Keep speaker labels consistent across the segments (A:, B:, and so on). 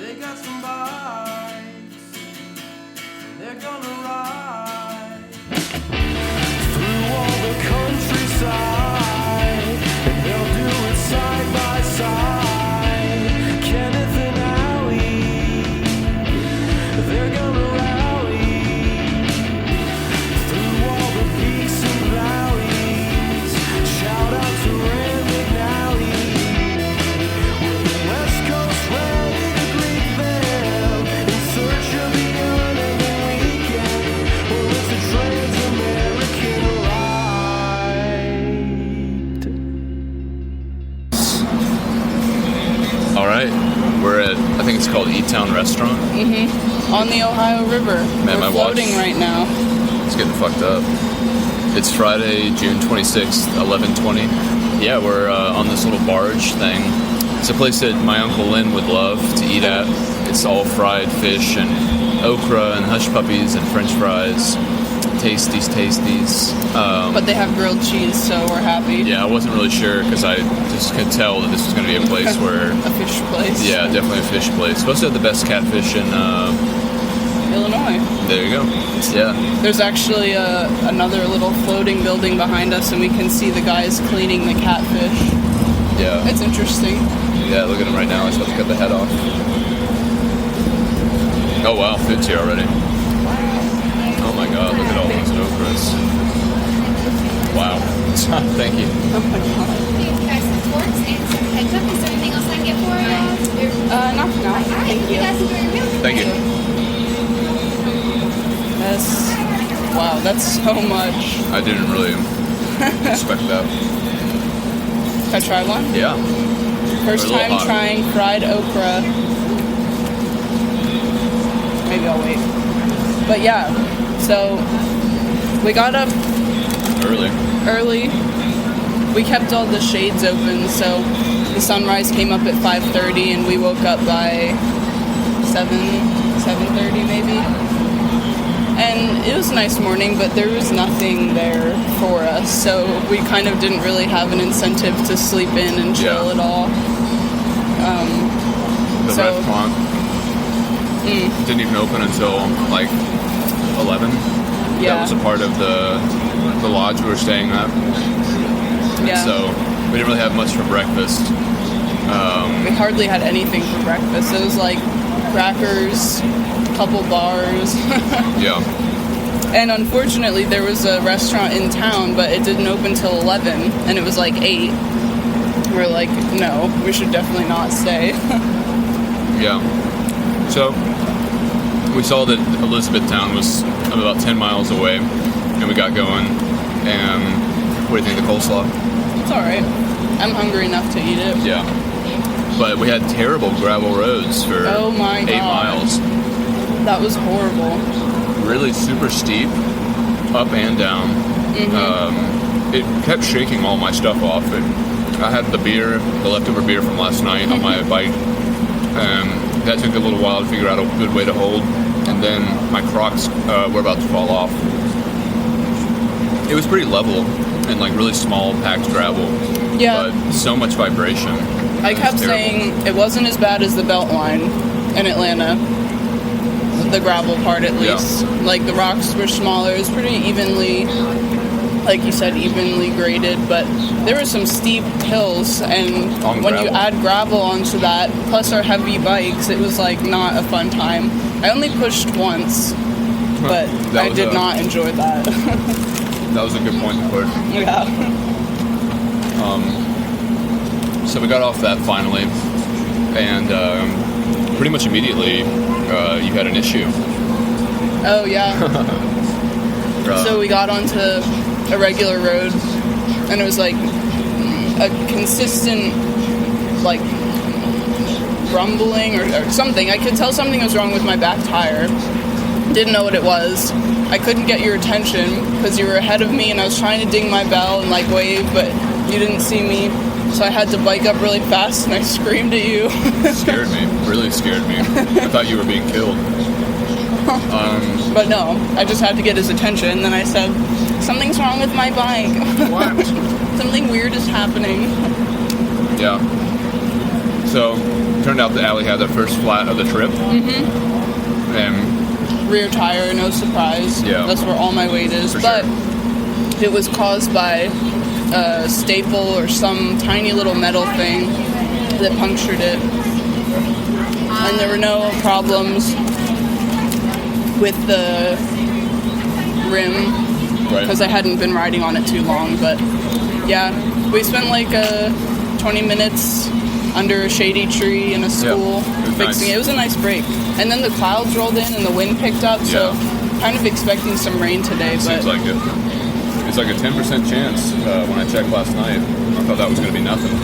A: They got some bikes, they're gonna ride through all the countryside, and they'll do it side by side. Kenneth and Allie, they're gonna rally through all the peaks and valleys. Shout out to Rand McNally. We're the West Coast ready to greet them in search of the unending weekend. Well, it's a trans-American ride.
B: All right, we're at, I think it's called E-Town Restaurant.
C: On the Ohio River.
B: Man, my
C: We're floating
B: watch-
C: right now.
B: It's getting fucked up. It's Friday, June 26th, 11:20. Yeah, we're on this little barge thing. It's a place that my Uncle Lynn would love to eat at. It's all fried fish and okra and hush puppies and french fries. Tasties.
C: But they have grilled cheese, so we're happy.
B: Yeah, I wasn't really sure because I just could tell that this was going to be a place where...
C: A fish place.
B: Yeah, definitely a fish place. Supposed to have the best catfish in...
C: Illinois.
B: There you go. Yeah.
C: There's actually another little floating building behind us, and we can see the guys cleaning the catfish.
B: Yeah.
C: It's interesting.
B: Yeah, look at him right now. He's about to cut the head off. Oh, wow. Food's here already. Oh, my God. Look at all those okras. Wow. Thank you.
C: Oh my god.
D: You guys some forks and some ketchup. Is there anything else I can get for you?
C: Not for now.
D: All right.
C: Thank
D: You
C: you.
D: guys enjoy your meal.
B: Thank you.
C: Yes. Wow, that's so much.
B: I didn't really expect that.
C: Can I try one?
B: Yeah.
C: First
B: They're a little
C: time
B: hot.
C: trying fried okra. Maybe I'll wait. But yeah, so we got up early. We kept all the shades open, so the sunrise came up at 5:30, and we woke up by 7:30 maybe. And it was a nice morning, but there was nothing there for us, so we kind of didn't really have an incentive to sleep in and chill
B: Yeah.
C: at all.
B: The
C: So-
B: restaurant didn't even open until like 11.
C: Yeah.
B: That was a part of the lodge we were staying at.
C: Yeah.
B: So we didn't really have much for breakfast.
C: We hardly had anything for breakfast. It was like crackers, a couple bars.
B: Yeah.
C: And unfortunately, there was a restaurant in town, but it didn't open till 11, and it was like 8. We're like, no, we should definitely not stay.
B: Yeah. So we saw that Elizabethtown was about 10 miles away, and we got going. And what do you think of the coleslaw?
C: It's alright. I'm hungry enough to eat it.
B: Yeah. But we had terrible gravel roads for
C: Oh my
B: 8
C: God.
B: miles.
C: That was horrible.
B: Really super steep, up and down. It kept shaking all my stuff off. I had the leftover beer from last night on my bike. That took a little while to figure out a good way to hold. And then my Crocs were about to fall off. It was pretty level and like really small packed gravel.
C: Yeah.
B: But so much vibration.
C: I kept
B: It's terrible.
C: saying it wasn't as bad as the Beltline in Atlanta. The gravel part, at
B: Yeah.
C: least. Like, the rocks were smaller. It was pretty evenly, like you said, evenly graded. But there were some steep hills, and
B: On
C: when you
B: gravel.
C: add gravel onto that, plus our heavy bikes, it was, like, not a fun time. I only pushed once, but
B: That
C: I
B: was
C: did not enjoy that.
B: That was a good point to put.
C: Yeah.
B: So we got off that finally, and pretty much immediately you had an issue.
C: Oh, yeah. So we got onto a regular road, and it was like a consistent, like, rumbling or something. I could tell something was wrong with my back tire. Didn't know what it was. I couldn't get your attention because you were ahead of me, and I was trying to ding my bell and like wave, but you didn't see me. So I had to bike up really fast, and I screamed at you.
B: Scared me, really scared me. I thought you were being killed.
C: But no, I just had to get his attention. And then I said, something's wrong with my bike.
B: What?
C: Something weird is happening.
B: Yeah. So, turned out that Allie had the first flat of the trip. Mm-hmm. And
C: Rear tire, no surprise.
B: Yeah.
C: That's where all my weight is.
B: For
C: But
B: sure.
C: it was caused by a staple or some tiny little metal thing that punctured it. And there were no problems with the rim
B: right.
C: because I hadn't been riding on it too long. But yeah, we spent like 20 minutes under a shady tree in a school
B: it was
C: fixing
B: nice.
C: it. It was a nice break. And then the clouds rolled in and the wind picked up, so kind of expecting some rain today. But
B: Seems like it. It's like a 10% chance when I checked last night. I thought that was going to be nothing.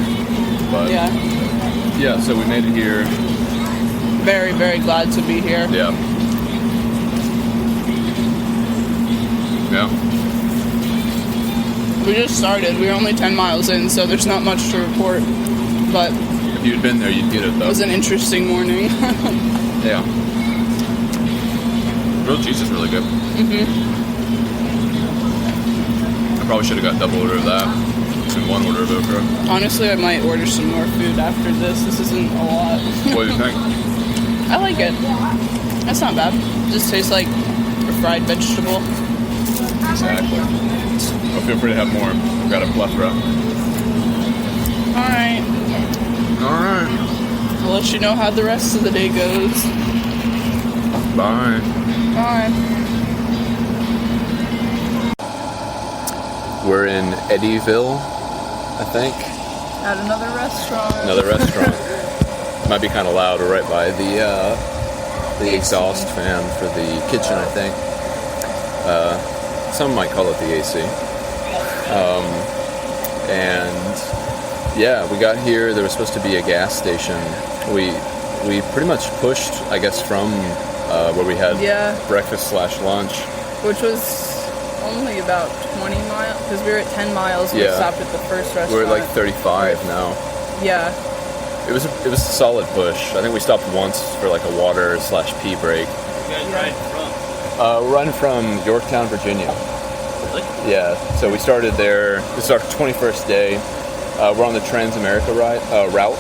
B: But yeah, so we made it here.
C: very, very glad to be here.
B: Yeah. Yeah.
C: We just started. We were only 10 miles in, so there's not much to report. But
B: If you'd been there, you'd get it,
C: it
B: though.
C: was an interesting morning.
B: Yeah. Grilled cheese is really good. I probably should have got double order of that. It's in one order of okra.
C: Honestly, I might order some more food after this. This isn't a lot.
B: What do you think?
C: I like it. That's not bad. Just tastes like a fried vegetable.
B: Exactly. Well, feel free to have more. We've got a plethora.
C: All right.
B: All right.
C: I'll let you know how the rest of the day goes.
B: Bye.
C: Bye.
B: We're in Eddyville, I think.
C: At another restaurant.
B: Another restaurant. Might be kind of loud. We're right by the exhaust fan for the kitchen, I think. Some might call it the AC. And yeah, we got here. There was supposed to be a gas station. We pretty much pushed, I guess, from where we had breakfast / lunch.
C: Which was only about 20 miles, because we were at 10 miles and we stopped at the first restaurant.
B: We're at like 35 now.
C: Yeah.
B: It was a solid push. I think we stopped once for like a water / pee break.
E: You guys riding from?
B: We're riding from Yorktown, Virginia.
E: Really?
B: Yeah, so we started there. This is our 21st day. We're on the Transamerica route,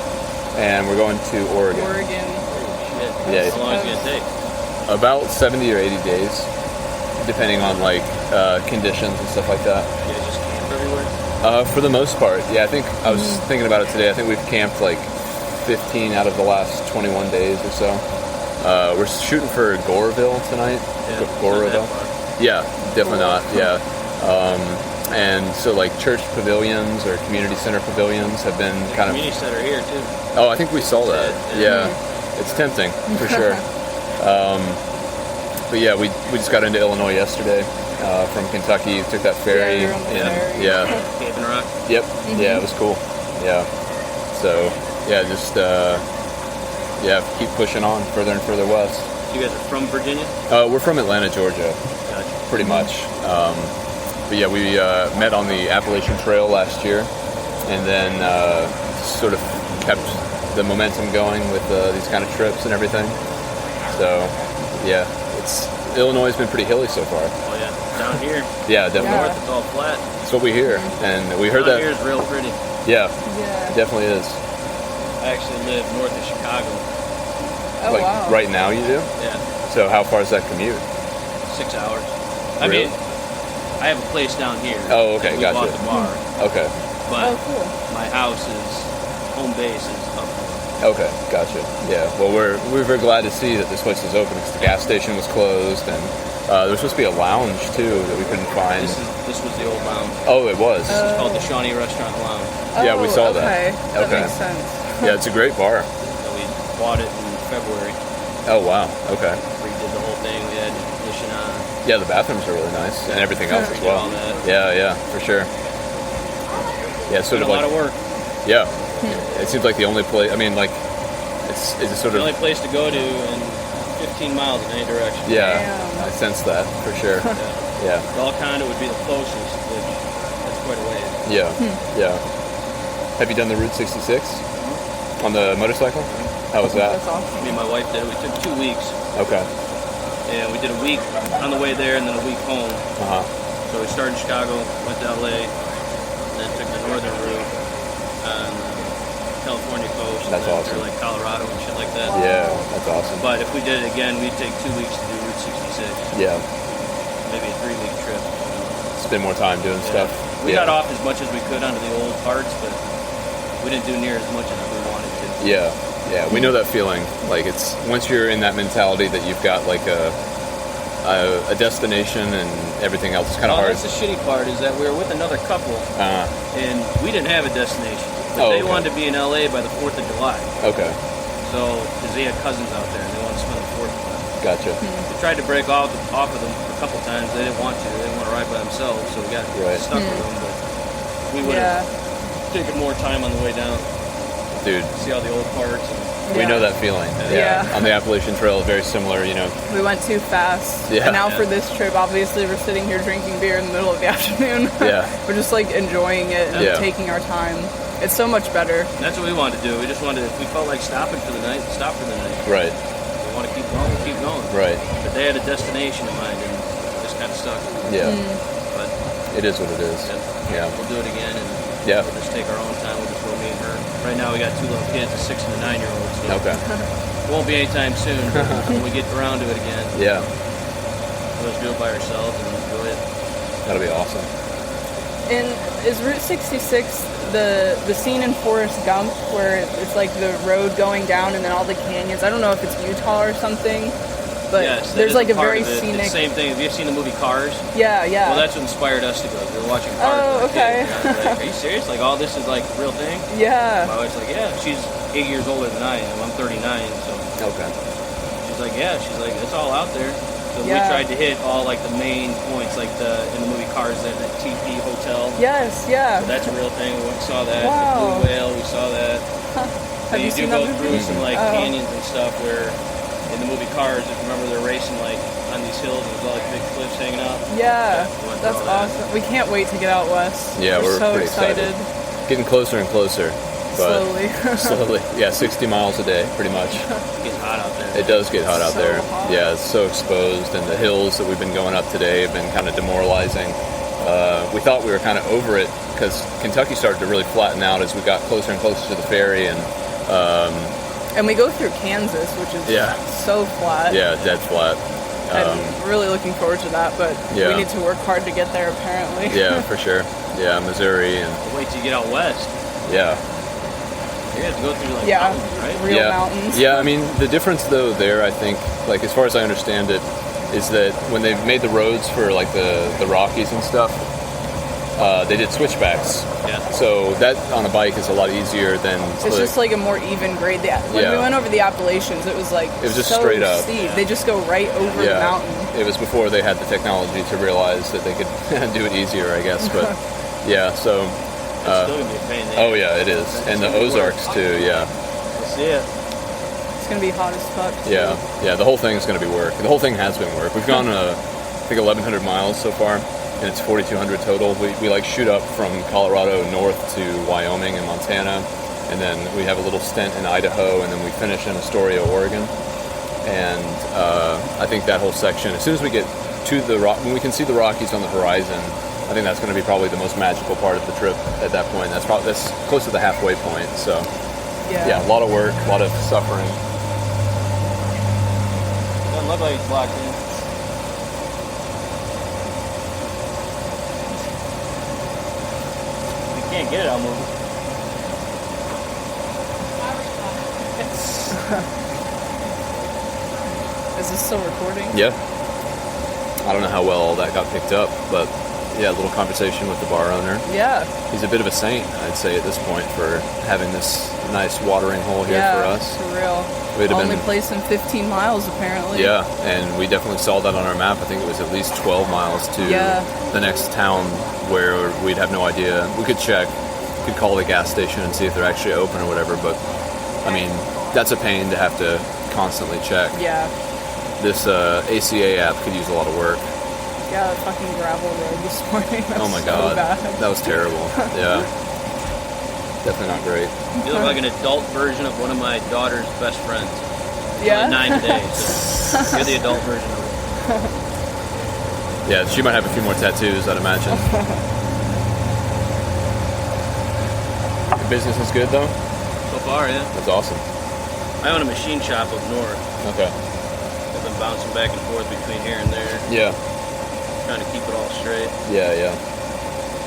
B: and we're going to Oregon.
C: Oregon.
E: Shit.
B: Yeah.
E: How long is it gonna take?
B: About 70 or 80 days, depending on like conditions and stuff like that.
E: You guys just camp everywhere?
B: For the most part, yeah. I think I was thinking about it today. I think we've camped like 15 out of the last 21 days or so. We're shooting for Goreville tonight.
E: Yeah,
B: Goreville.
E: not that far.
B: Yeah, definitely not. Yeah. And so like church pavilions or community center pavilions have been kind of.
E: Community center here too.
B: Oh, I think we saw that. Yeah, it's tempting for sure. But yeah, we just got into Illinois yesterday from Kentucky. Took that ferry.
C: Yeah, you're on the ferry.
B: Yeah.
E: Camping Rock.
B: Yep. Yeah, it was cool. Yeah. So yeah, just keep pushing on further and further west.
E: You guys are from Virginia?
B: We're from Atlanta, Georgia,
E: Gotcha.
B: pretty much. But yeah, we met on the Appalachian Trail last year, and then sort of kept the momentum going with these kind of trips and everything. So yeah, Illinois has been pretty hilly so far.
E: Oh yeah. Down here.
B: Yeah, definitely.
E: North it's all flat.
B: That's what we hear, and we heard
E: Down
B: that.
E: here is real pretty.
B: Yeah,
C: Yeah.
B: definitely is.
E: I actually live north of Chicago.
C: Oh,
B: like
C: wow.
B: right now, you do.
E: Yeah.
B: So how far is that commute?
E: 6 hours.
B: Really?
E: I mean, I have a place down here.
B: Oh, okay,
E: We
B: gotcha.
E: bought the bar,
B: Okay,
E: but
C: Oh, cool.
E: my house is home base is up north.
B: okay, gotcha. Yeah, well, we're very glad to see that this place is open because the gas station was closed, and there was supposed to be a lounge too that we couldn't find.
E: This was the old lounge.
B: Oh, it was.
E: It's called the Shawnee Restaurant Lounge.
B: Yeah, we saw that.
C: Okay. That
B: Okay.
C: makes sense.
B: Yeah, it's a great bar.
E: So we bought it in February.
B: Oh wow. Okay.
E: Redid the whole thing. We had air conditioning on.
B: Yeah, the bathrooms are really nice, and everything else as
E: Redid
B: well.
E: all that.
B: Yeah, for sure. Yeah,
E: It's
B: sort
E: been
B: of
E: a lot
B: like
E: of work.
B: yeah. It seems like the only place. I mean, like it's sort
E: The
B: of
E: only place to go to in 15 miles in any direction.
B: yeah.
C: Damn.
B: I sense that for sure. Yeah.
E: Galconda would be the closest, which that's quite a ways.
B: Yeah, yeah. Have you done the Route 66 on the motorcycle? How was that?
C: That's awesome.
E: Me and my wife did it. We took 2 weeks,
B: Okay.
E: and we did a week on the way there and then a week home.
B: Uh huh.
E: So we started in Chicago, went to LA, and then took the northern route on the California coast,
B: That's
E: out
B: awesome.
E: there, like Colorado and shit like that.
B: Yeah, that's awesome.
E: But if we did it again, we'd take 2 weeks to do Route 66.
B: Yeah,
E: Maybe a 3-week trip.
B: spend more time doing stuff.
E: We
B: yeah.
E: got off as much as we could onto the old parts, but we didn't do near as much as we wanted to.
B: Yeah, yeah, we know that feeling. Like it's once you're in that mentality that you've got like a destination and everything else is kind of hard.
E: That's the shitty part is that we were with another couple and we didn't have a destination. But they wanted to be in LA by the 4th of July.
B: Okay,
E: So, because they had cousins out there and they wanted to spend the 4th of July.
B: gotcha.
E: We tried to break off of them a couple times. They didn't want to. They didn't want to ride by themselves, so we got stuck with them. But we would have taken more time on the way down.
B: Dude,
E: See all the old parts. And
B: we know that feeling.
C: Yeah.
B: On the Appalachian Trail, very similar, you know.
C: We went too fast.
B: Yeah.
C: And now for this trip, obviously we're sitting here drinking beer in the middle of the afternoon.
B: Yeah.
C: We're just like enjoying it and
B: Yeah.
C: taking our time. It's so much better.
E: And that's what we wanted to do. We just wanted, if we felt like stopping for the night, stop for the night.
B: Right,
E: If we want to keep going, we'll keep going.
B: right.
E: But they had a destination in mind and just kind of stuck.
B: Yeah,
E: But
B: it is what it is. Yeah.
E: we'll do it again and
B: Yeah.
E: we'll just take our own time. We'll just go me and her. Right now we got 2 little kids, a 6 and a 9-year-old. So
B: Okay.
E: it won't be anytime soon. But when we get around to it again,
B: Yeah,
E: we'll just do it by ourselves and enjoy it.
B: that'll be awesome.
C: And is Route 66 the scene in Forrest Gump where it's like the road going down and then all the canyons? I don't know if it's Utah or something, but
E: Yes, that
C: there's
E: is
C: like a
E: part
C: very
E: of it.
C: scenic.
E: It's the same thing. Have you seen the movie Cars?
C: Yeah, yeah.
E: Well, that's what inspired us to go. We were watching Cars.
C: Oh,
E: as a kid,
C: okay.
E: and I was like, are you serious? Like, all this is like a real thing?
C: yeah.
E: My wife's like, yeah. She's 8 years older than I am. I'm 39, so
B: Okay.
E: she's like, yeah. She's like, it's all out there. So we
C: Yeah.
E: tried to hit all like the main points, like in the movie Cars, that TP Hotel.
C: Yes, yeah.
E: So that's a real thing. We went and saw that.
C: Wow.
E: The Blue Whale, we saw that.
C: Have
E: And
C: you
E: you do
C: seen
E: go
C: that movie?
E: through some like
C: Oh.
E: canyons and stuff where in the movie Cars, if you remember, they're racing like on these hills and there's all like big cliffs hanging out.
C: Yeah,
E: we went
C: that's
E: through all that.
C: awesome. We can't wait to get out west.
B: Yeah, we're
C: so
B: pretty excited. Getting closer and closer. But
C: Slowly.
B: slowly. Yeah, 60 miles a day, pretty much.
E: It gets hot out there.
B: It does get hot out
C: So
B: there.
C: hot.
B: Yeah, it's so exposed, and the hills that we've been going up today have been kind of demoralizing. We thought we were kind of over it because Kentucky started to really flatten out as we got closer and closer to the ferry, and
C: And we go through Kansas, which is
B: Yeah.
C: so flat.
B: yeah, dead flat.
C: I'm really looking forward to that, but
B: Yeah.
C: we need to work hard to get there apparently.
B: Yeah, for sure. Yeah, Missouri, and
E: Wait till you get out west.
B: yeah.
E: You have to go through like
C: Yeah.
E: mountains, right?
C: Real
B: yeah.
C: mountains.
B: Yeah, I mean, the difference though there, I think, like as far as I understand it, is that when they've made the roads for like the Rockies and stuff, they did switchbacks.
E: Yeah.
B: So that on a bike is a lot easier than
C: It's just like a more even grade. When
B: Yeah.
C: we went over the Appalachians, it was like
B: It was just
C: so
B: straight up.
C: steep. They just go right over the mountain.
B: It was before they had the technology to realize that they could do it easier, I guess. But yeah, so
E: It's still gonna be a pain. in the
B: oh
E: ass.
B: yeah, it is, and the Ozarks too. Yeah,
E: We'll see it.
C: It's gonna be hot as fuck. too.
B: yeah, yeah. The whole thing is going to be work. The whole thing has been work. We've gone, I think, 1,100 miles so far, and it's 4,200 total. We like shoot up from Colorado north to Wyoming and Montana, and then we have a little stint in Idaho, and then we finish in Astoria, Oregon. And I think that whole section, as soon as we get to when we can see the Rockies on the horizon, I think that's going to be probably the most magical part of the trip at that point. That's close to the halfway point. So yeah, a lot of work, a lot of suffering.
E: Doesn't look like it's locked in. We can't get it, I'll move it.
C: Is this still recording?
B: Yeah. I don't know how well all that got picked up, but yeah, a little conversation with the bar owner.
C: Yeah.
B: He's a bit of a saint, I'd say, at this point for having this nice watering hole here
C: Yeah,
B: for us.
C: for real.
B: We'd have
C: Only
B: been-
C: place in 15 miles apparently.
B: Yeah, and we definitely saw that on our map. I think it was at least 12 miles to
C: Yeah.
B: the next town where we'd have no idea. We could check, could call the gas station and see if they're actually open or whatever, but I mean, that's a pain to have to constantly check.
C: Yeah.
B: This ACA app could use a lot of work.
C: Yeah, that fucking gravel road this morning. That
B: Oh
C: was
B: my
C: so
B: god,
C: bad.
B: that was terrible. Yeah, definitely not great.
E: You look like an adult version of one of my daughter's best friends.
C: Yeah.
E: 9 today, so you're the adult version of it.
B: Yeah, she might have a few more tattoos, I'd imagine. The business is good though.
E: So far, yeah.
B: That's awesome.
E: I own a machine shop up north.
B: Okay.
E: I've been bouncing back and forth between here and there,
B: Yeah.
E: trying to keep it all straight.
B: Yeah, yeah.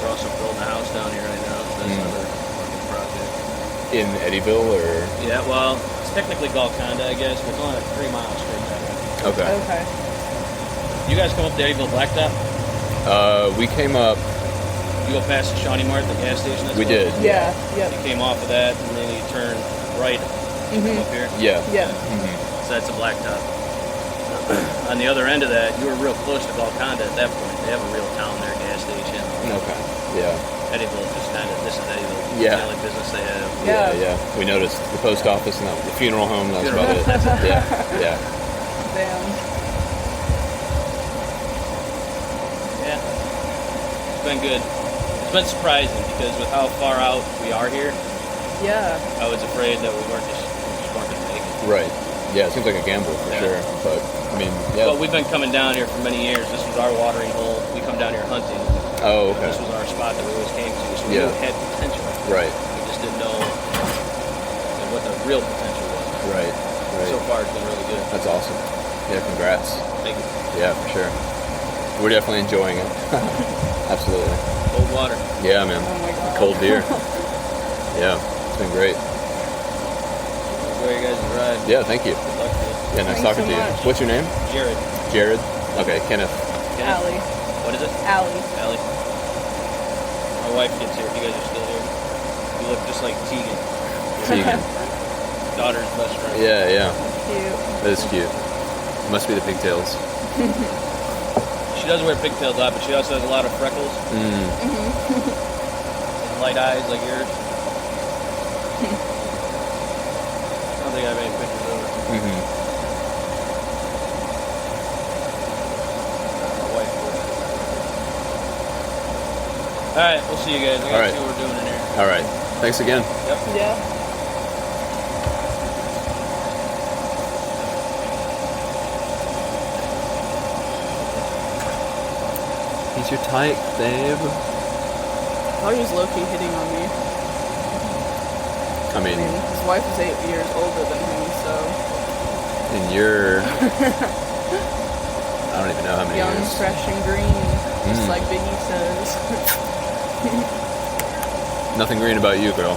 E: We're also building a house down here right now, so that's another fucking project.
B: In Eddyville or?
E: Yeah, well, it's technically Golconda, I guess, but it's only like 3 miles straight that way.
B: Okay.
C: Okay.
E: You guys come up to Eddyville Blacktop?
B: We came up.
E: You go past the Shawnee Mart, the gas station? That's
B: We did.
C: Yeah. Yep.
E: You came off of that, and then you turn right come up here.
B: Yeah.
C: Yeah.
E: So that's a Blacktop. On the other end of that, you were real close to Golconda at that point. They have a real town there, gas station.
B: Okay. Yeah.
E: Eddyville is just kind of, this is Eddyville.
B: Yeah.
E: It's the only business they have.
C: Yeah.
B: Yeah. We noticed the post office and the funeral home. That's
E: Funeral
B: about it.
E: home, that's
B: Yeah. Yeah.
C: Damn.
E: Yeah. It's been good. It's been surprising because with how far out we are here,
C: Yeah.
E: I was afraid that we weren't just weren't going to make it.
B: Right. Yeah. It seems like a gamble for
E: Yeah.
B: sure. But I mean, yeah.
E: But we've been coming down here for many years. This was our watering hole. We come down here hunting.
B: Oh, okay.
E: This was our spot that we always came to. So we
B: Yeah.
E: knew it had potential.
B: Right.
E: We just didn't know what the real potential was.
B: Right.
E: So
B: Right.
E: far, it's been really good.
B: That's awesome. Yeah. Congrats.
E: Thank you.
B: Yeah, for sure. We're definitely enjoying it. Absolutely.
E: Cold water.
B: Yeah, man.
C: Oh my god.
B: Cold beer. Yeah. It's been great.
E: Enjoy your guys' ride.
B: Yeah. Thank you.
E: Good luck to you.
B: Yeah. Nice
C: Thanks
B: talking
C: so
B: to you.
C: much.
B: What's your name?
E: Jared.
B: Jared. Okay. Kenneth.
E: Kenneth?
C: Allie.
E: What is it?
C: Allie.
E: Allie. My wife gets here. If you guys are still here. You look just like Tegan.
B: Tegan.
E: Daughter's best friend.
B: Yeah. Yeah.
C: Cute.
B: That is cute. Must be the pigtails.
E: She does wear pigtails a lot, but she also has a lot of freckles. And light eyes like yours. I don't think I have any pictures of her. My wife would. Alright, we'll see you guys. I gotta
B: Alright.
E: see what we're doing in here.
B: All right. Thanks again.
E: Yep.
C: Yeah.
B: He's your type, babe.
C: I thought he was low-key hitting on me.
B: I mean,
C: His wife is 8 years older than him, so
B: and you're. I don't even know how many
C: young,
B: years.
C: fresh, and green, just like Biggie says.
B: Nothing green about you, girl.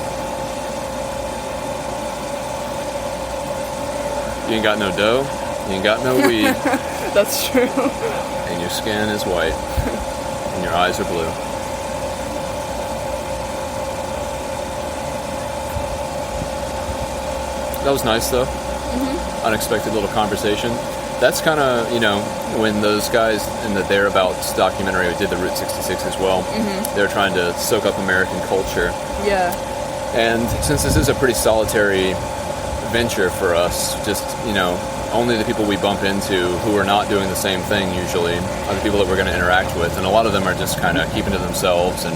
B: You ain't got no dough. You ain't got no weed.
C: That's true.
B: And your skin is white. And your eyes are blue. That was nice, though. Unexpected little conversation. That's kind of, when those guys in the Thereabouts documentary did the Route 66 as well, they're trying to soak up American culture.
C: Yeah.
B: And since this is a pretty solitary venture for us, just, only the people we bump into who are not doing the same thing usually are the people that we're going to interact with. And a lot of them are just kind of keeping to themselves and,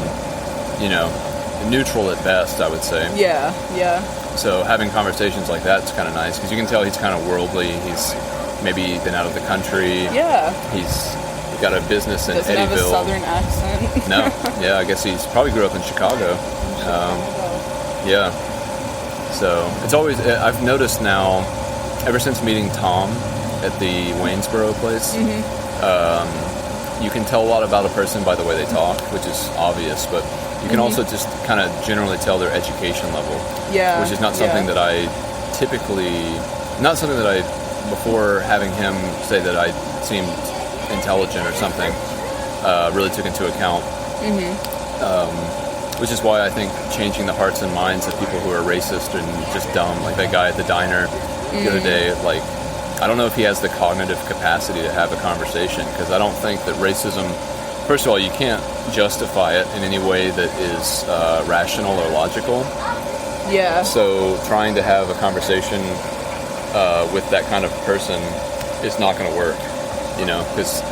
B: neutral at best, I would say.
C: Yeah. Yeah.
B: So having conversations like that's kind of nice because you can tell he's kind of worldly. He's maybe been out of the country.
C: Yeah.
B: He's got a business in
C: Doesn't have a
B: Eddyville.
C: southern accent.
B: No. Yeah, I guess he's probably grew up in Chicago. Yeah. So it's always, I've noticed now, ever since meeting Tom at the Waynesboro place, you can tell a lot about a person by the way they talk, which is obvious, but you can also just kind of generally tell their education level,
C: Yeah.
B: which is not something that I before having him say that I seemed intelligent or something, really took into account. Which is why I think changing the hearts and minds of people who are racist and just dumb, like that guy at the diner the other day, like, I don't know if he has the cognitive capacity to have a conversation, because I don't think that racism, first of all, you can't justify it in any way that is rational or logical.
C: Yeah.
B: So trying to have a conversation with that kind of person is not going to work, because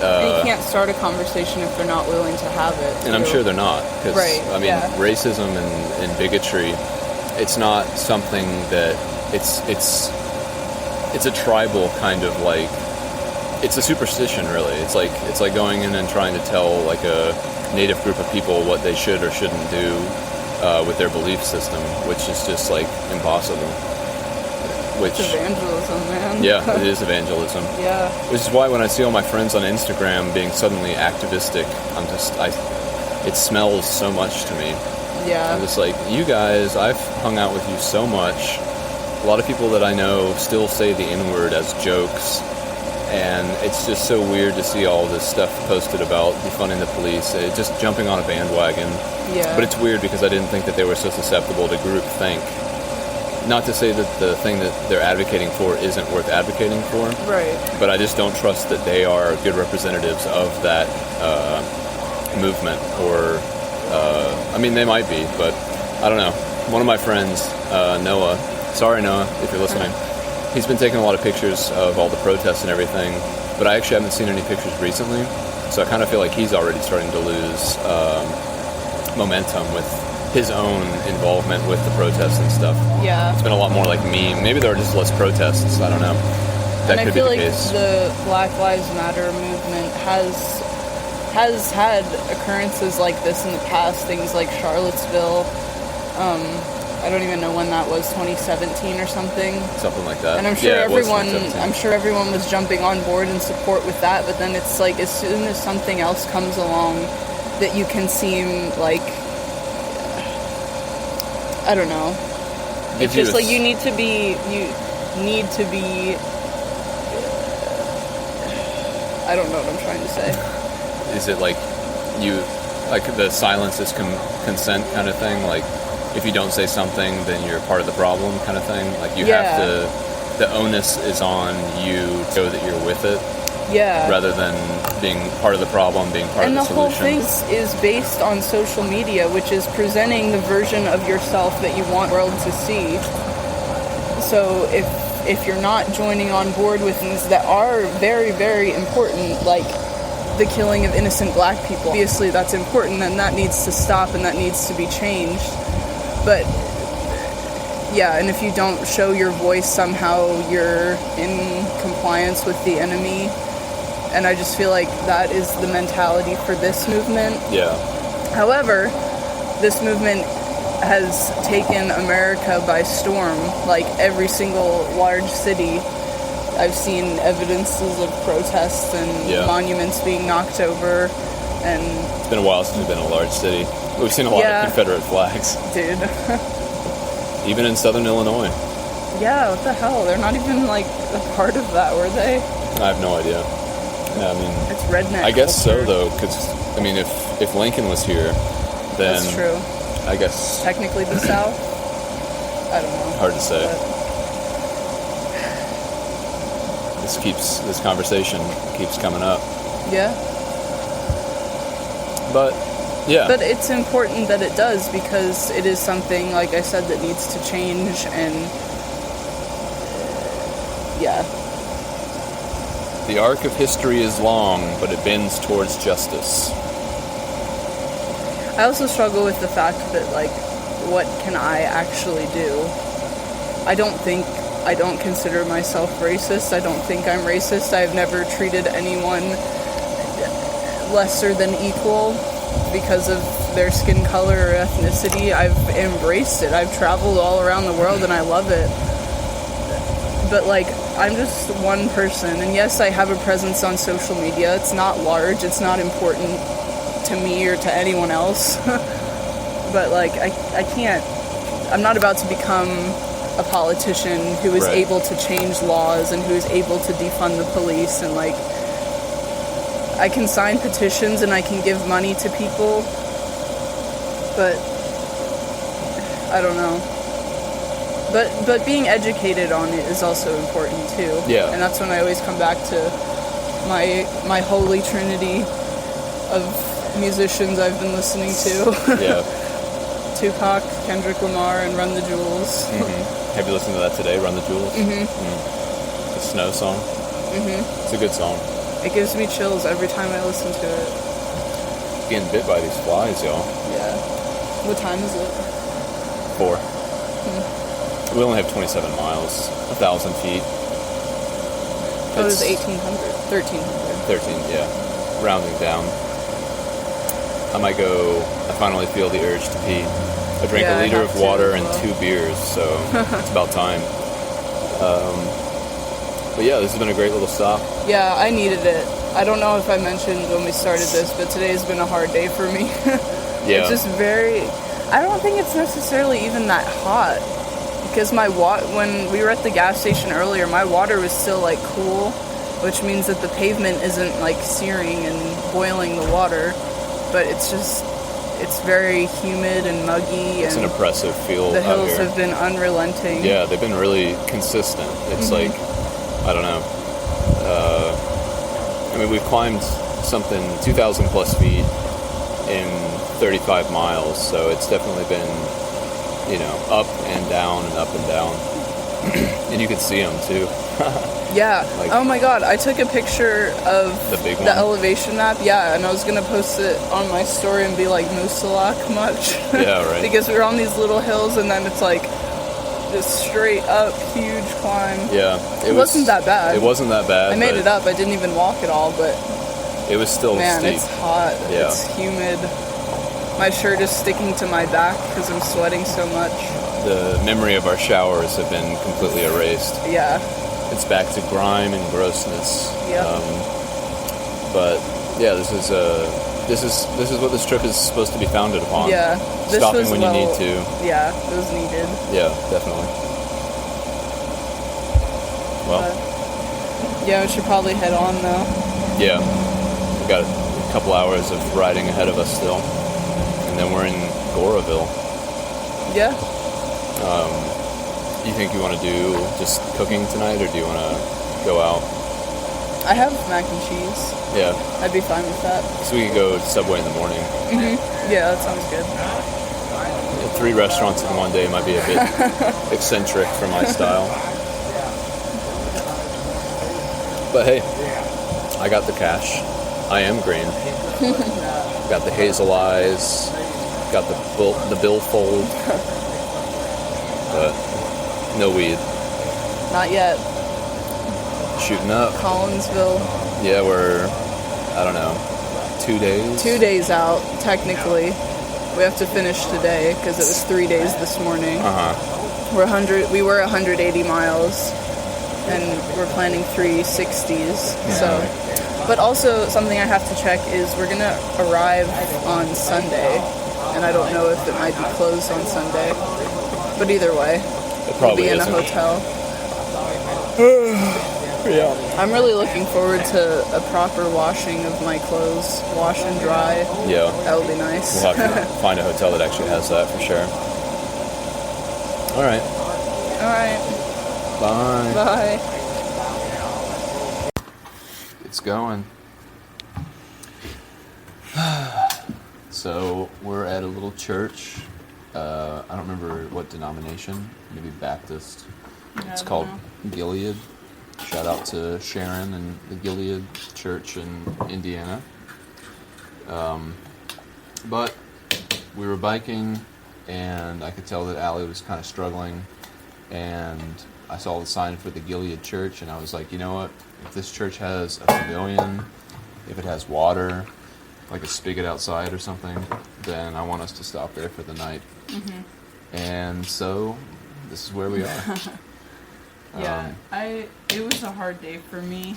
C: you can't start a conversation if they're not willing to have it.
B: and I'm
C: too.
B: sure they're not, because
C: Right,
B: I mean,
C: yeah.
B: racism and bigotry, it's not something that it's a tribal kind of like, it's a superstition really. It's like going in and trying to tell like a native group of people what they should or shouldn't do with their belief system, which is just like impossible. Which,
C: It's evangelism, man.
B: yeah, it is evangelism.
C: Yeah.
B: Which is why when I see all my friends on Instagram being suddenly activistic, it smells so much to me.
C: Yeah.
B: I'm just like, you guys, I've hung out with you so much. A lot of people that I know still say the N-word as jokes. And it's just so weird to see all this stuff posted about defunding the police, just jumping on a bandwagon.
C: Yeah.
B: But it's weird because I didn't think that they were so susceptible to groupthink. Not to say that the thing that they're advocating for isn't worth advocating for.
C: Right.
B: But I just don't trust that they are good representatives of that movement. Or, I mean, they might be, but I don't know. One of my friends, Noah, sorry Noah, if you're listening, he's been taking a lot of pictures of all the protests and everything, but I actually haven't seen any pictures recently, so I kind of feel like he's already starting to lose momentum with his own involvement with the protests and stuff.
C: Yeah.
B: It's been a lot more like me. Maybe there are just less protests. I don't know. That
C: And
B: could
C: I feel
B: be the
C: like
B: case.
C: the Black Lives Matter movement has had occurrences like this in the past. Things like Charlottesville. I don't even know when that was, 2017 or something.
B: Something like that.
C: And I'm sure
B: Yeah, it was
C: everyone,
B: 2017.
C: I'm sure everyone was jumping on board in support with that. But then it's like as soon as something else comes along, that you can seem like, I don't know. It's just like you need to be. I don't know what I'm trying to say.
B: Is it like the silence is consent kind of thing? Like, if you don't say something, then you're part of the problem kind of thing? Like, you have to, the onus is on you to show that you're with it,
C: Yeah.
B: rather than being part of the problem, being part
C: And
B: of
C: the
B: the
C: whole
B: solution.
C: thing is based on social media, which is presenting the version of yourself that you want the world to see. So if you're not joining on board with things that are very, very important, like the killing of innocent black people, obviously that's important and that needs to stop and that needs to be changed. But yeah, and if you don't show your voice, somehow you're in compliance with the enemy. And I just feel like that is the mentality for this movement.
B: Yeah.
C: However, this movement has taken America by storm. Like every single large city, I've seen evidences of protests and monuments being knocked over. And
B: It's been a while since we've been in a large city. We've seen a lot of Confederate flags.
C: dude.
B: Even in southern Illinois.
C: Yeah, what the hell? They're not even like a part of that, were they?
B: I have no idea. Yeah, I mean,
C: It's redneck.
B: I guess
C: culture.
B: so, though, because, I mean, if Lincoln was here, then
C: That's true.
B: I guess
C: Technically the South? I don't know.
B: hard to say.
C: But
B: This conversation keeps coming up.
C: yeah.
B: But, yeah.
C: But it's important that it does because it is something, like I said, that needs to change and yeah.
B: The arc of history is long, but it bends towards justice.
C: I also struggle with the fact that, like, what can I actually do? I don't consider myself racist. I don't think I'm racist. I've never treated anyone lesser than equal because of their skin color or ethnicity. I've embraced it. I've traveled all around the world and I love it. But, like, I'm just one person. And yes, I have a presence on social media. It's not large. It's not important to me or to anyone else. But, like, I can't... I'm not about to become a politician who is able to change laws and who is able to defund the police and, like... I can sign petitions and I can give money to people, but I don't know. But being educated on it is also important too.
B: Yeah.
C: And that's when I always come back to my holy trinity of musicians I've been listening to.
B: Yeah.
C: Tupac, Kendrick Lamar, and Run the Jewels.
B: Mm-hmm. Have you listened to that today, Run the Jewels? Mm-hmm. The Snow song? Mm-hmm. It's a good song.
C: It gives me chills every time I listen to it.
B: Getting bit by these flies, y'all.
C: Yeah. What time is it?
B: 4. We only have 27 miles, 1,000 feet.
C: Oh, it was
B: It's
C: 1,800. 1,300.
B: 13, yeah. Rounding down. I finally feel the urge to pee. I drank
C: Yeah,
B: a
C: I
B: liter
C: have
B: of
C: to
B: water
C: as
B: and
C: well.
B: 2 beers, so it's about time. But yeah, this has been a great little stop.
C: Yeah, I needed it. I don't know if I mentioned when we started this, but today's been a hard day for me.
B: Yeah.
C: It's just very. I don't think it's necessarily even that hot because when we were at the gas station earlier, my water was still like cool, which means that the pavement isn't like searing and boiling the water, but it's very humid and muggy,
B: It's an
C: and
B: oppressive feel
C: the
B: out
C: hills
B: here.
C: have been unrelenting.
B: Yeah, they've been really consistent. It's like, I don't know. I mean, we've climbed something 2,000 plus feet in 35 miles, so it's definitely been, up and down and up and down. And you can see them too.
C: Yeah.
B: Like-
C: Oh my god, I took a picture of
B: The big one?
C: elevation map. Yeah, and I was gonna post it on my story and be like, Moosalak much?
B: Yeah, right.
C: Because we're on these little hills and then it's like this straight up huge climb.
B: Yeah.
C: It wasn't that bad.
B: It wasn't that bad.
C: I made
B: but
C: it up. I didn't even walk at all, but
B: It was still
C: man,
B: steep.
C: it's hot.
B: Yeah.
C: It's humid. My shirt is sticking to my back because I'm sweating so much.
B: The memory of our showers have been completely erased.
C: Yeah.
B: It's back to grime and grossness.
C: Yep.
B: But yeah, this is what this trip is supposed to be founded upon.
C: Yeah. This
B: Stopping
C: was
B: when you need to.
C: Yeah, it was needed.
B: Yeah, definitely. Well,
C: Yeah, we should probably head on though.
B: yeah, we got a couple hours of riding ahead of us still, and then we're in Goraville.
C: Yeah.
B: You think you want to do just cooking tonight, or do you want to go out?
C: I have mac and cheese.
B: Yeah,
C: I'd be fine with that.
B: so we could go to Subway in the morning.
C: Yeah, that sounds good.
B: 3 restaurants in one day might be a bit eccentric for my style. But hey, I got the cash. I am green. Got the hazel eyes. Got the billfold. But no weed.
C: Not yet.
B: Shooting up.
C: Collinsville.
B: Yeah, we're, I don't know, 2 days?
C: 2 days out, technically. We have to finish today because it was 3 days this morning.
B: Uh-huh.
C: We were 180 miles, and we're planning 360s. So, but also something I have to check is we're gonna arrive on Sunday, and I don't know if it might be closed on Sunday. But either way,
B: It
C: we'll
B: probably
C: be in
B: isn't.
C: a hotel.
B: Yeah.
C: I'm really looking forward to a proper washing of my clothes, wash and dry.
B: Yeah.
C: That would be nice.
B: We'll have to find a hotel that actually has that for sure. All right.
C: All right,
B: Bye.
C: bye.
B: It's going. So we're at a little church. I don't remember what denomination. Maybe Baptist. It's called Gilead. Shout out to Sharon and the Gilead Church in Indiana. But we were biking, and I could tell that Allie was kind of struggling. And I saw the sign for the Gilead Church, and I was like, you know what? If this church has a pavilion, if it has water, like a spigot outside or something, then I want us to stop there for the night. And so, this is where we are.
C: Yeah, it was a hard day for me.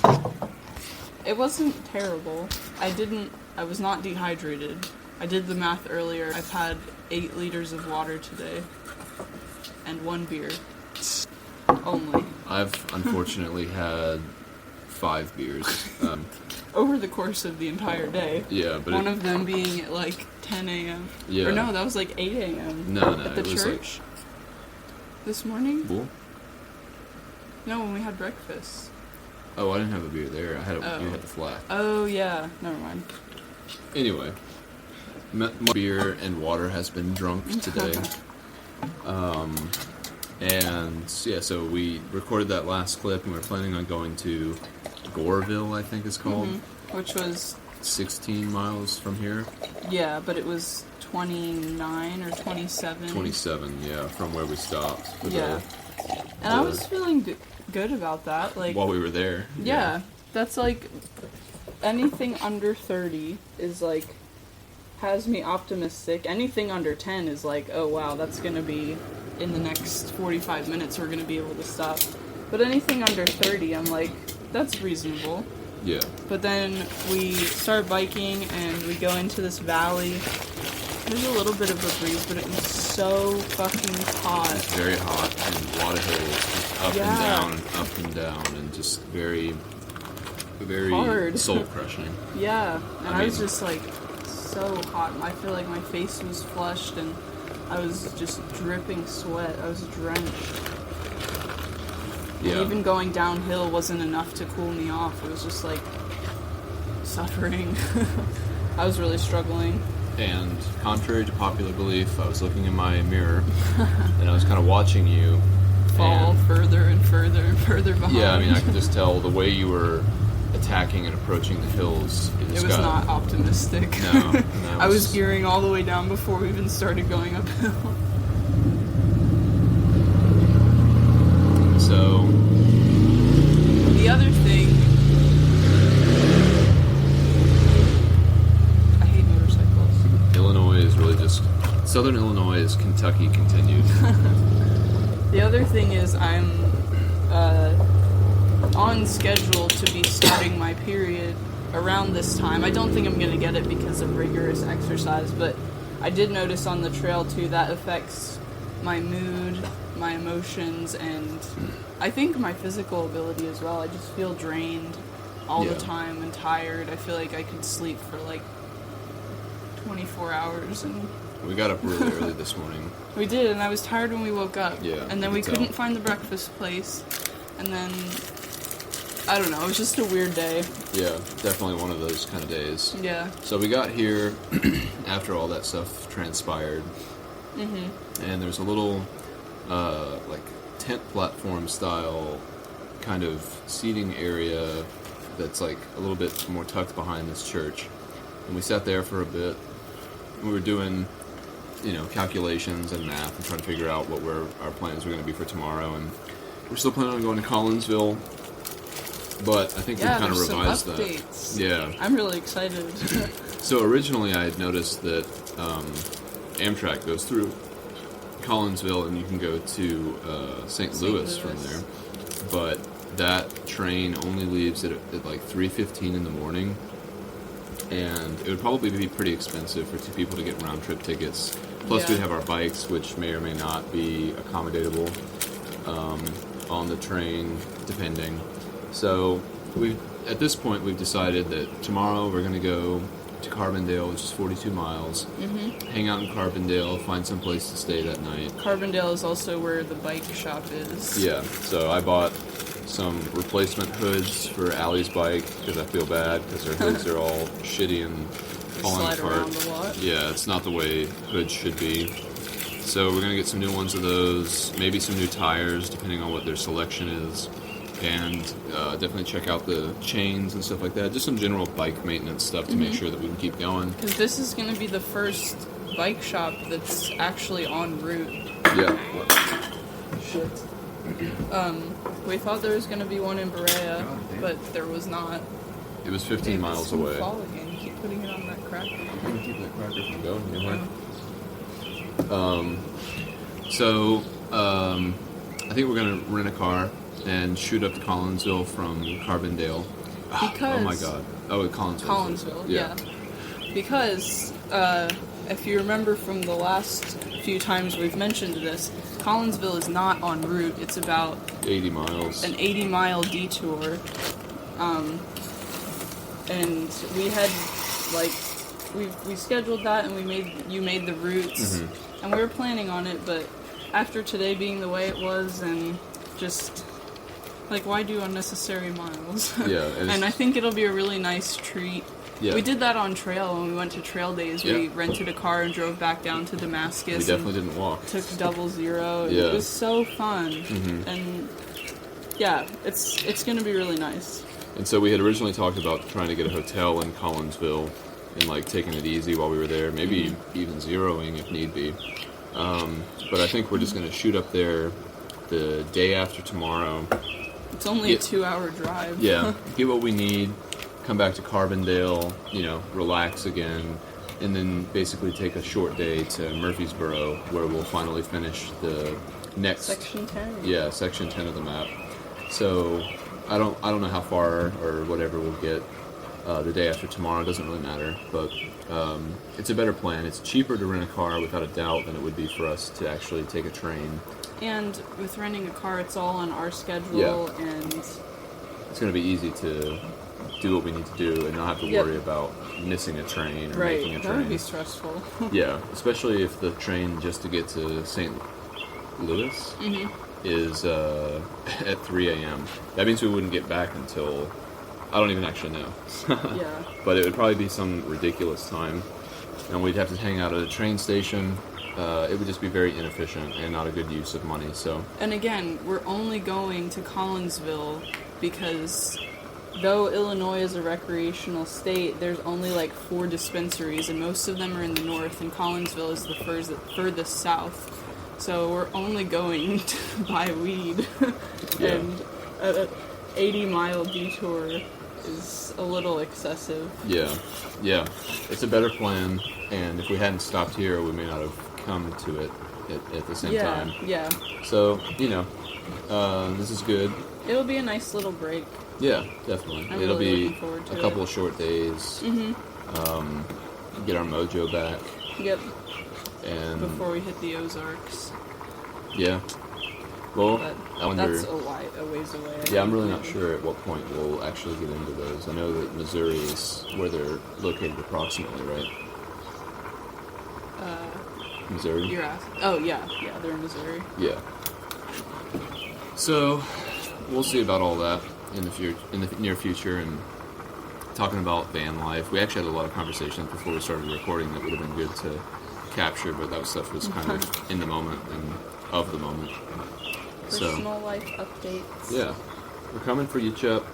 C: It wasn't terrible. I was not dehydrated. I did the math earlier. I've had 8 liters of water today. And 1 beer. Only.
B: I've unfortunately had 5 beers.
C: Over the course of the entire day.
B: Yeah, but
C: One of them being at like 10 a.m.
B: Yeah.
C: Or no, that was like 8 a.m.
B: No,
C: At the
B: it was
C: church? This morning?
B: Well,
C: No, when we had breakfast.
B: oh, I didn't have a beer there. I had
C: Oh.
B: you had the flat.
C: Oh, yeah. Never mind.
B: Anyway, my beer and water has been drunk today. And yeah, so we recorded that last clip, and we're planning on going to Goraville, I think it's called.
C: Which was,
B: 16 miles from here.
C: yeah, but it was 29 or 27.
B: 27, yeah, from where we stopped. For
C: Yeah. And I was feeling good about that. Like,
B: while we were there.
C: yeah, that's like anything under 30 is like has me optimistic. Anything under 10 is like, oh wow, that's going to be in the next 45 minutes we're going to be able to stop. But anything under 30, I'm like, that's reasonable.
B: Yeah.
C: But then we start biking and we go into this valley. There's a little bit of a breeze, but it was so fucking hot.
B: It's very hot and a lot of hills, just up and down and up and down, and just very
C: hard.
B: soul crushing.
C: Yeah, and I was
B: mean-
C: just like so hot. I feel like my face was flushed and I was just dripping sweat. I was drenched.
B: Yeah.
C: And even going downhill wasn't enough to cool me off. It was just like suffering. I was really struggling.
B: And contrary to popular belief, I was looking in my mirror and I was kind of watching you
C: Fall
B: and-
C: further and further and further behind.
B: Yeah, I mean, I could just tell the way you were attacking and approaching the hills.
C: It was not optimistic.
B: No,
C: I was gearing all the way down before we even started going uphill.
B: So,
C: The other thing, I hate motorcycles.
B: Illinois is really just Southern Illinois is Kentucky continued.
C: The other thing is I'm on schedule to be starting my period around this time. I don't think I'm going to get it because of rigorous exercise, but I did notice on the trail too that affects my mood, my emotions, and I think my physical ability as well. I just feel drained all
B: Yeah.
C: the time and tired. I feel like I could sleep for like 24 hours and
B: We got up really early this morning.
C: we did, and I was tired when we woke up.
B: Yeah,
C: And then
B: I
C: we
B: could tell.
C: couldn't find the breakfast place. And then, I don't know, it was just a weird day.
B: Yeah, definitely one of those kind of days.
C: Yeah.
B: So we got here after all that stuff transpired.
C: Mm-hmm.
B: And there's a little, like, tent platform style kind of seating area that's, like, a little bit more tucked behind this church. And we sat there for a bit. We were doing, calculations and math and trying to figure out what our plans were going to be for tomorrow. And we're still planning on going to Collinsville, but I think
C: Yeah,
B: we've kind of
C: there's some
B: revised
C: updates.
B: that. Yeah.
C: I'm really excited.
B: So originally I had noticed that Amtrak goes through Collinsville and you can go to St. Louis from
C: Louis.
B: there. But that train only leaves at like 3:15 in the morning. And it would probably be pretty expensive for two people to get round-trip tickets. Plus,
C: Yeah.
B: we have our bikes, which may or may not be accommodatable on the train, depending. So, at this point, we've decided that tomorrow we're going to go to Carbondale, which is 42 miles, hang out in Carbondale, find some place to stay that night.
C: Carbondale is also where the bike shop is.
B: Yeah, so I bought some replacement hoods for Allie's bike because I feel bad because her hoods are all shitty and
C: They
B: falling
C: slide
B: apart.
C: around a lot.
B: Yeah, it's not the way hoods should be. So we're gonna get some new ones of those, maybe some new tires depending on what their selection is, and definitely check out the chains and stuff like that. Just some general bike maintenance stuff to make sure that we can keep going.
C: Because this is going to be the first bike shop that's actually en route.
B: Yeah.
C: Shit. We thought there was going to be one in Berea, but there was not.
B: It was 15 miles
C: It's gonna
B: away.
C: fall again. You keep putting it on that cracker.
B: I'm gonna keep that cracker from going anywhere. So, I think we're gonna rent a car and shoot up to Collinsville from Carbondale.
C: Because
B: Oh my god. Oh, Collinsville.
C: Collinsville, yeah. Because if you remember from the last few times we've mentioned this, Collinsville is not en route. It's about
B: 80 miles.
C: an 80-mile detour. And we had we scheduled that and you made the routes and we were planning on it, but after today being the way it was and just like why do unnecessary miles?
B: Yeah,
C: and I think it'll be a really nice treat.
B: Yeah.
C: We did that on trail when we went to Trail Days. We
B: Yeah.
C: rented a car and drove back down to Damascus.
B: We definitely didn't walk.
C: Took 00.
B: Yeah.
C: It was so fun. And yeah, it's going to be really nice.
B: And so we had originally talked about trying to get a hotel in Collinsville and like taking it easy while we were there, maybe even zeroing if need be. But I think we're just going to shoot up there the day after tomorrow.
C: It's only
B: Yeah.
C: a 2-hour drive.
B: Yeah, get what we need, come back to Carbondale, relax again, and then basically take a short day to Murfreesboro, where we'll finally finish the next
C: Section 10.
B: Yeah, section 10 of the map. So I don't know how far or whatever we'll get the day after tomorrow. It doesn't really matter, but it's a better plan. It's cheaper to rent a car without a doubt than it would be for us to actually take a train.
C: And with renting a car, it's all on our schedule,
B: Yeah.
C: and
B: It's going to be easy to do what we need to do and not have to
C: Yep.
B: worry about missing a train or making a
C: that would
B: train.
C: be stressful.
B: Yeah, especially if the train just to get to St. Louis is at 3 a.m. That means we wouldn't get back until, I don't even actually know.
C: Yeah.
B: But it would probably be some ridiculous time. And we'd have to hang out at a train station. It would just be very inefficient and not a good use of money. So
C: And again, we're only going to Collinsville because though Illinois is a recreational state, there's only like 4 dispensaries, and most of them are in the north, and Collinsville is the furthest south. So we're only going to buy weed,
B: Yeah.
C: and an 80-mile detour is a little excessive.
B: yeah, it's a better plan. And if we hadn't stopped here, we may not have come to it at the same time.
C: Yeah.
B: So, this is good.
C: It'll be a nice little break.
B: Yeah, definitely.
C: I'm
B: It'll
C: really
B: be
C: looking forward to
B: a couple
C: it.
B: of short days. Get our mojo back.
C: Yep.
B: And
C: Before we hit the Ozarks.
B: yeah. Well,
C: But
B: I wonder.
C: that's a ways away.
B: Yeah, I'm really not sure at what point we'll actually get into those. I know that Missouri is where they're located approximately, right? Missouri?
C: You're asking. Oh, yeah. Yeah, they're in Missouri.
B: Yeah. So, we'll see about all that in the near future, and talking about van life. We actually had a lot of conversations before we started recording that would have been good to capture, but that stuff was kind of in the moment and of the moment.
C: Personal life updates.
B: Yeah, we're coming for you, Chup.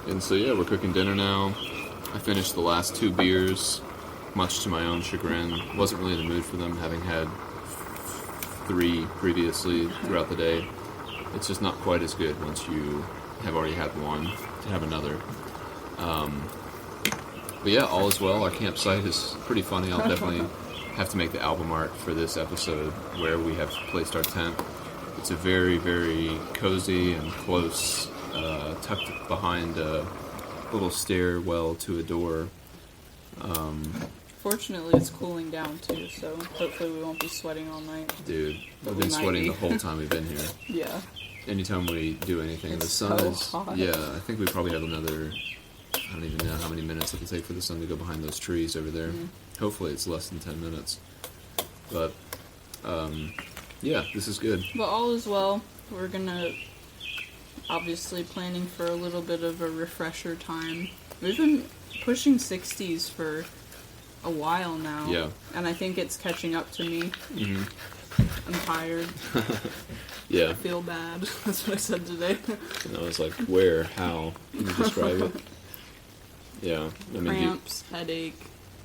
B: And so yeah, we're cooking dinner now. I finished the last 2 beers, much to my own chagrin. Wasn't really in the mood for them, having had 3 previously throughout the day. It's just not quite as good once you have already had one to have another. But yeah, all is well. Our campsite is pretty funny. I'll definitely have to make the album art for this episode where we have placed our tent. It's a very, very cozy and close, tucked behind a little stairwell to a door.
C: Fortunately, it's cooling down too, so hopefully we won't be sweating all night.
B: Dude,
C: But
B: we've
C: we
B: been
C: might
B: sweating
C: be.
B: the whole time we've been here.
C: Yeah.
B: Anytime we do anything, the
C: It's
B: sun
C: so
B: is.
C: hot.
B: Yeah, I think we probably have another. I don't even know how many minutes it'll take for the sun to go behind those trees over there. Hopefully, it's less than 10 minutes. But, yeah, this is good.
C: But all is well. We're gonna obviously planning for a little bit of a refresher time. We've been pushing 60s for a while now.
B: Yeah.
C: And I think it's catching up to me. I'm tired.
B: Yeah.
C: I feel bad. That's what I said today.
B: And I was like, where? How? Can you describe it? Yeah. I mean,
C: Cramps, headache,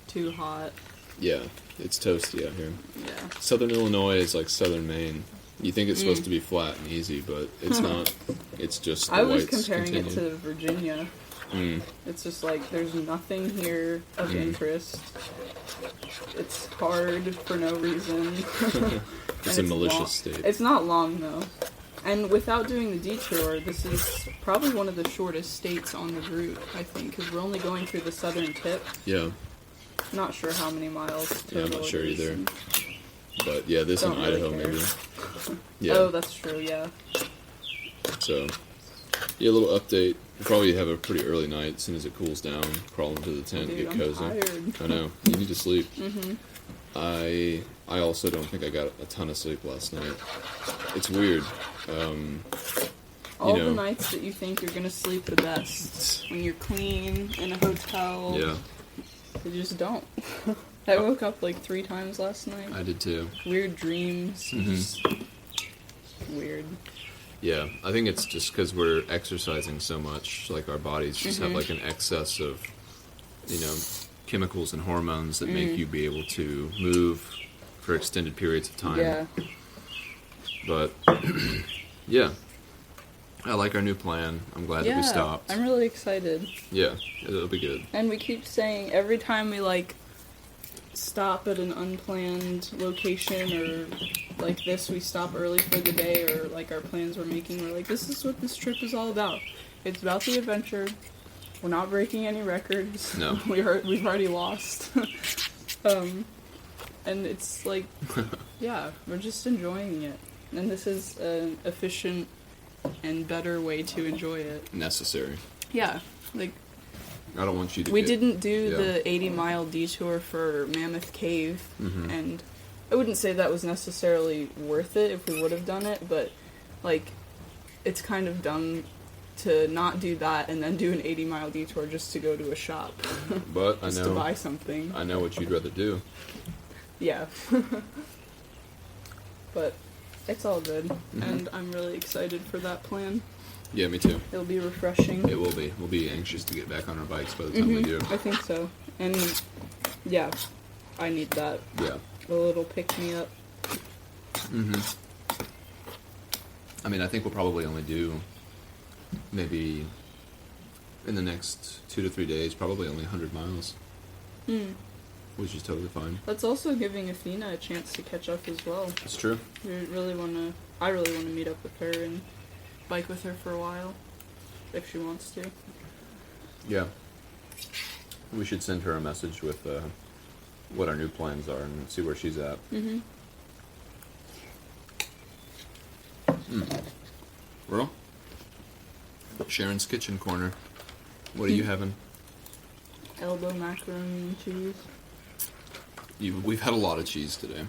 C: too hot.
B: yeah, it's toasty out here.
C: Yeah.
B: Southern Illinois is like southern Maine. You think it's supposed to be flat and easy, but it's not. It's just the
C: I was
B: whites
C: comparing it
B: continue.
C: to Virginia. It's just like there's nothing here of interest. It's hard for no reason.
B: It's
C: And
B: a malicious
C: long.
B: state.
C: It's not long though. And without doing the detour, this is probably one of the shortest states on the route, I think, because we're only going through the southern tip.
B: Yeah,
C: Not sure how many miles total.
B: yeah, I'm not sure
C: it is.
B: either. But yeah, this in
C: Don't really
B: Idaho
C: care.
B: maybe. Yeah.
C: Oh, that's true, yeah.
B: So, yeah, a little update. We'll probably have a pretty early night as soon as it cools down. Crawl into the tent,
C: Dude,
B: get
C: I'm
B: cozy.
C: tired.
B: I know. You need to sleep. I also don't think I got a ton of sleep last night. It's weird.
C: All
B: know.
C: the nights that you think you're gonna sleep the best, when you're clean in a hotel,
B: Yeah,
C: you just don't. I woke up like 3 times last night.
B: I did too.
C: Weird dreams. Just weird.
B: Yeah, I think it's just because we're exercising so much. Like our bodies just have like an excess of, chemicals and hormones that make you be able to move for extended periods of time.
C: Yeah.
B: But yeah, I like our new plan. I'm glad that we stopped.
C: I'm really excited.
B: Yeah, it'll be good.
C: And we keep saying every time we like stop at an unplanned location or like this, we stop early for the day or like our plans we're making, we're like, this is what this trip is all about. It's about the adventure. We're not breaking any records.
B: No.
C: we've already lost. And it's like, yeah, we're just enjoying it. And this is an efficient and better way to enjoy it.
B: Necessary.
C: Yeah, like
B: I don't want you to
C: we
B: get-
C: didn't do
B: yeah.
C: the 80-mile detour for Mammoth Cave,
B: Mhm.
C: and I wouldn't say that was necessarily worth it if we would have done it, but like it's kind of dumb to not do that and then do an 80-mile detour just to go to a shop.
B: But
C: just to buy something.
B: I know what you'd rather do.
C: Yeah. But it's all good,
B: Mm-hmm.
C: and I'm really excited for that plan.
B: Yeah, me too.
C: It'll be refreshing.
B: It will be. We'll be anxious to get back on our bikes by the time we do.
C: I think so. And yeah, I need that.
B: Yeah.
C: A little pick-me-up.
B: I mean, I think we'll probably only do maybe in the next 2 to 3 days, probably only 100 miles. Which is totally fine.
C: That's also giving Athena a chance to catch up as well.
B: It's true.
C: I really want to meet up with her and bike with her for a while, if she wants to.
B: Yeah. We should send her a message with what our new plans are and see where she's at. Well, Sharon's Kitchen Corner. What are you having?
C: Elbow macaroni and cheese.
B: We've had a lot of cheese today.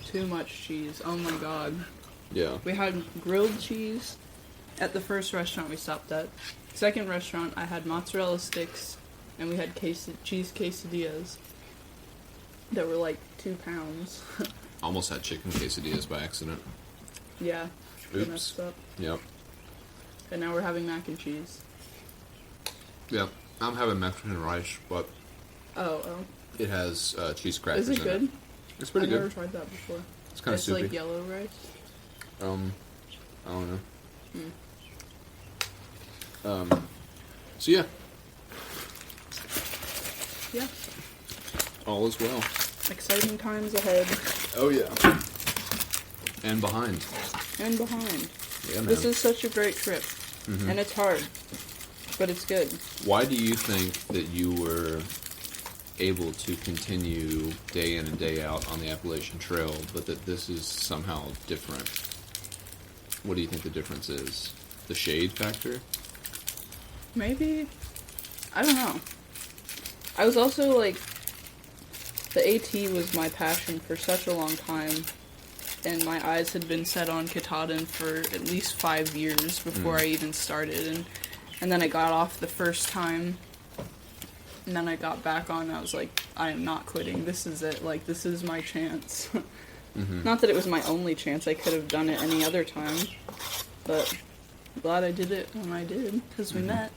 C: Too much cheese. Oh my god.
B: Yeah.
C: We had grilled cheese at the first restaurant we stopped at. Second restaurant, I had mozzarella sticks, and we had cheese quesadillas that were like 2 pounds.
B: Almost had chicken quesadillas by accident.
C: Yeah. we
B: Oops.
C: messed up.
B: Yep.
C: And now we're having mac and cheese.
B: Yep. I'm having Mexican rice, but
C: Oh.
B: it has cheese crackers
C: Is it
B: in
C: good?
B: it. It's pretty
C: I've
B: good.
C: never tried that before.
B: It's kind of
C: It's
B: soupy.
C: like yellow rice.
B: I don't know. So yeah,
C: Yeah.
B: all is well.
C: Exciting times ahead
B: Oh yeah. And behind.
C: and behind.
B: Yeah, man.
C: This is such a great trip. And it's hard. But it's good.
B: Why do you think that you were able to continue day in and day out on the Appalachian Trail, but that this is somehow different? What do you think the difference is? The shade factor?
C: Maybe. I don't know. I was also like, the AT was my passion for such a long time, and my eyes had been set on Katahdin for at least 5 years before I even started, and then I got off the first time, and then I got back on, and I was like, I am not quitting, this is it, like, this is my chance. Not that it was my only chance, I could have done it any other time, but I'm glad I did it when I did, because we met.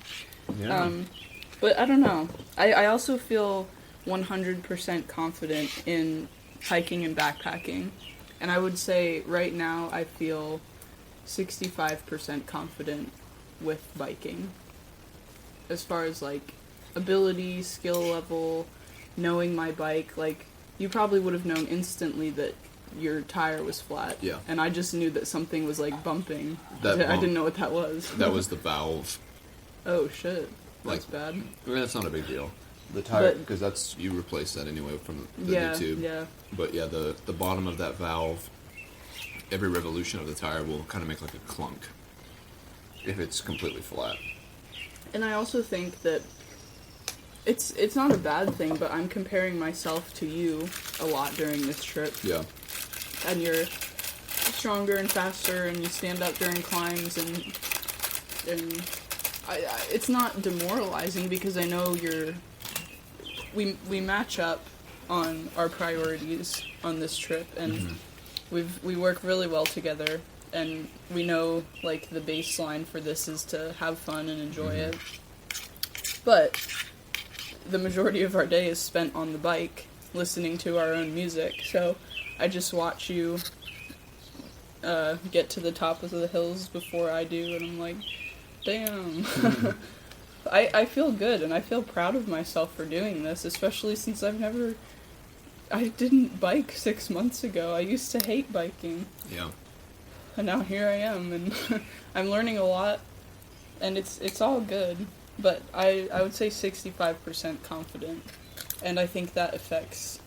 B: Yeah.
C: But I don't know. I also feel 100% confident in hiking and backpacking. And I would say right now I feel 65% confident with biking. As far as like ability, skill level, knowing my bike, like you probably would have known instantly that your tire was flat.
B: Yeah.
C: And I just knew that something was like bumping.
B: That
C: I
B: bump.
C: didn't know what that was.
B: That was the valve.
C: Oh shit. That's
B: Like,
C: bad.
B: I mean, that's not a big deal. The tire,
C: But-
B: because that's, you replace that anyway from the
C: Yeah,
B: new tube.
C: yeah.
B: But yeah, the bottom of that valve, every revolution of the tire will kind of make like a clunk if it's completely flat.
C: And I also think that it's not a bad thing, but I'm comparing myself to you a lot during this trip.
B: Yeah.
C: And you're stronger and faster, and you stand up during climbs, and it's not demoralizing because I know we match up on our priorities on this trip, and we work really well together, and we know like the baseline for this is to have fun and enjoy it. But the majority of our day is spent on the bike listening to our own music, so I just watch you get to the top of the hills before I do, and I'm like, damn. I feel good, and I feel proud of myself for doing this, especially since I didn't bike 6 months ago. I used to hate biking.
B: Yeah.
C: And now here I am, and I'm learning a lot, and it's all good. But I would say 65% confident, and I think that affects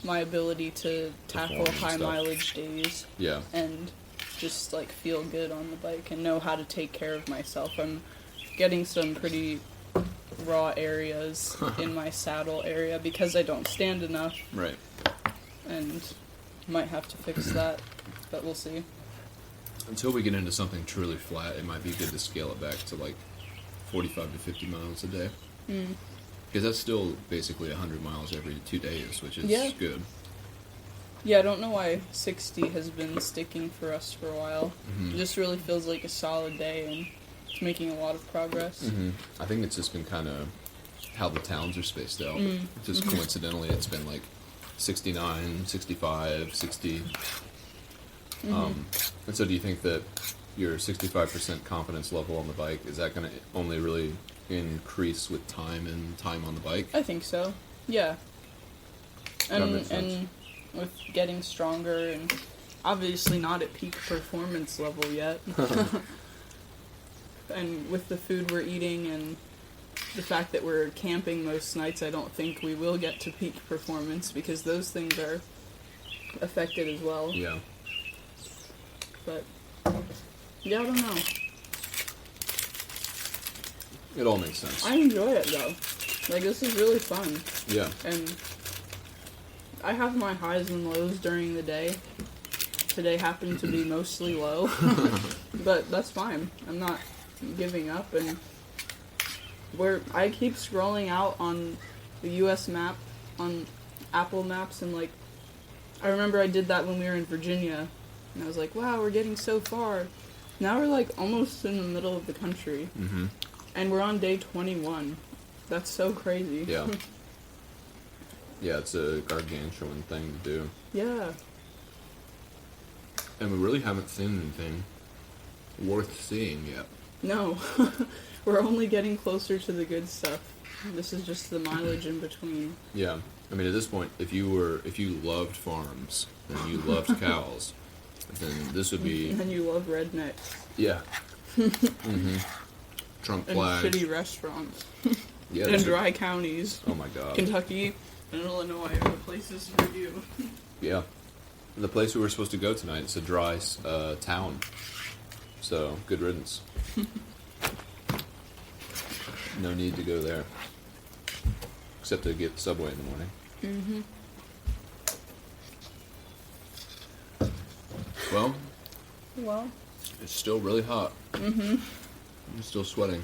C: my ability to tackle
B: Perform and
C: high
B: stuff.
C: mileage days
B: Yeah.
C: and just like feel good on the bike and know how to take care of myself. I'm getting some pretty raw areas in my saddle area because I don't stand enough,
B: Right.
C: and might have to fix that, but we'll see.
B: Until we get into something truly flat, it might be good to scale it back to like 45 to 50 miles a day. Because that's still basically 100 miles every 2 days, which is good.
C: Yeah, I don't know why 60 has been sticking for us for a while. It just really feels like a solid day, and it's making a lot of progress.
B: I think it's just been kind of how the towns are spaced out. Just coincidentally, it's been like 69, 65, 60. And so do you think that your 65% confidence level on the bike, is that going to only really increase with time and time on the bike?
C: I think so. Yeah.
B: That makes sense.
C: And with getting stronger, and obviously not at peak performance level yet. And with the food we're eating and the fact that we're camping most nights, I don't think we will get to peak performance because those things are affected as well.
B: Yeah.
C: But yeah, I don't know.
B: It all makes sense.
C: I enjoy it though. Like, this is really fun.
B: Yeah.
C: And I have my highs and lows during the day. Today happened to be mostly low. But that's fine. I'm not giving up. And I keep scrolling out on the US map, on Apple Maps, and like, I remember I did that when we were in Virginia. And I was like, wow, we're getting so far. Now we're like almost in the middle of the country.
B: Mm-hmm.
C: And we're on day 21. That's so crazy.
B: Yeah. Yeah, it's a gargantuan thing to do.
C: Yeah.
B: And we really haven't seen anything worth seeing yet.
C: No. We're only getting closer to the good stuff. This is just the mileage in between.
B: Yeah. I mean, at this point, if you loved farms and you loved cows, then this would be...
C: And you love rednecks.
B: Yeah. Mm-hmm. Trump
C: And
B: flags.
C: shitty restaurants.
B: Yeah,
C: In
B: there's a-
C: dry counties.
B: Oh my god.
C: Kentucky and Illinois are the places for you.
B: Yeah. The place we were supposed to go tonight, it's a dry town. So, good riddance. No need to go there. Except to get Subway in the morning.
C: Mm-hmm.
B: Well,
C: Well,
B: it's still really hot.
C: mm-hmm.
B: I'm still sweating.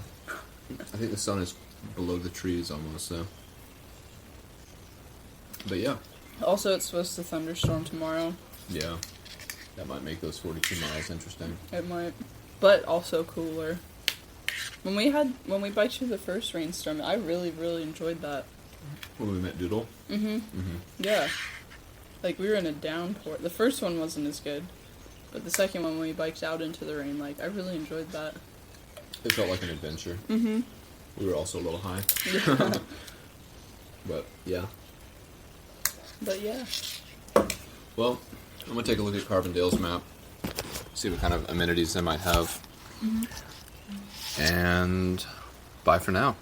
B: I think the sun is below the trees almost, though. But yeah.
C: Also, it's supposed to thunderstorm tomorrow.
B: Yeah. That might make those 42 miles interesting.
C: It might. But also cooler. When we biked through the first rainstorm, I really, really enjoyed that.
B: When we met Doodle?
C: Mm-hmm. Yeah. Like, we were in a downpour. The first one wasn't as good. But the second one, when we biked out into the rain, like, I really enjoyed that.
B: It felt like an adventure.
C: Mm-hmm.
B: We were also a little high.
C: Yeah.
B: But, yeah.
C: But yeah.
B: Well, I'm going to take a look at Carbondale's map. See what kind of amenities they might have. And bye for now.